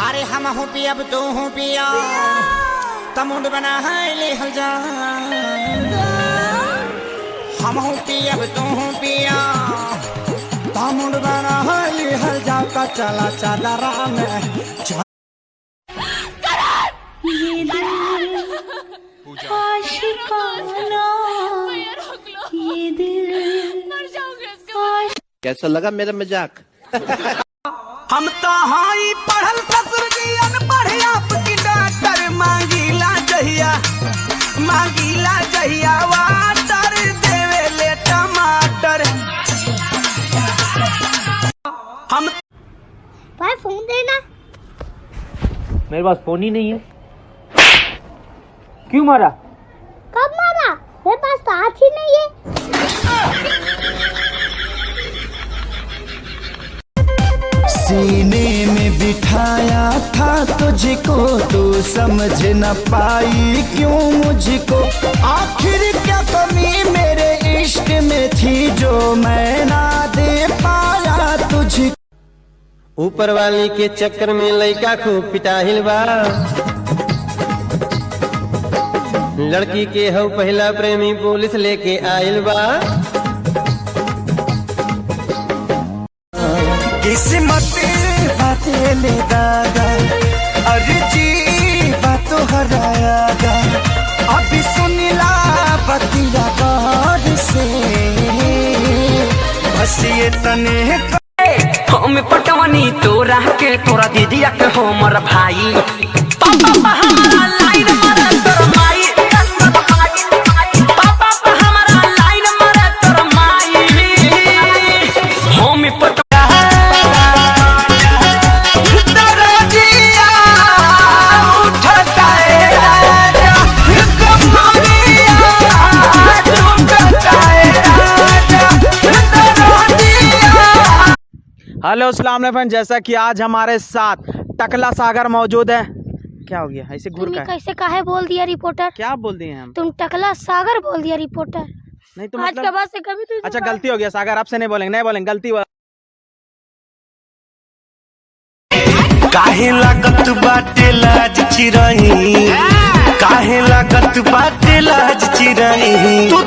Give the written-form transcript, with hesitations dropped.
अरे हम हूँ पिया अब तू हूँ पिया तमुंड बना है ले हल जा। हम हूँ पिया अब तू हूँ पिया तमुंड बना है ले हल जा का चला चादरा में। ये दिल आशिकाना ये दिल कैसा लगा मेरा मजाक? हम तो हाई पढ़ल ससुर जी अनपढ़ आपकी डॉक्टर मांगीला जहिया वाटर देवे ले टमाटर। हम भाई फोन देना। मेरे पास फोन ही नहीं है। क्यों मारा? कब मारा? मेरे पास तो हाथ ही नहीं है। सीने में बिठाया था तुझको तू समझ न पाई क्यों मुझको। आखिर क्या कमी मेरे इश्क में थी जो मैं ना दे पाया तुझको। ऊपर वाली के चक्कर में लड़का खूब पिटाहिल बा। लड़की के हव पहला प्रेमी पुलिस लेके आइल बा। किस्मत बातें ले दादा अरे जी बातों हरायागा। अभी सुनिला बतिया गौर से बस ये तने हम पटवनी तोरा के तोरा दीदिया के हमर भाई। पापा हमारा लाइन मारे तोर माई। पापा हमारा लाइन मारे तोर माई। हम हेलो अस्सलाम वालेकुम। जैसा कि आज हमारे साथ टकला सागर मौजूद है। क्या हो गया ऐसे घूर का? कैसे काहे बोल दिया रिपोर्टर? क्या बोल दिए हम? तुम टकला सागर बोल दिया रिपोर्टर। नहीं तो आज मतलब... के बाद से कभी तो अच्छा गलती हो गया सागर, आपसे नहीं बोलेंगे, नहीं बोलेंगे, गलती हुआ। काहे लागत बाटे लाज चिरही काहे लागत बाटे लाज चिरही तू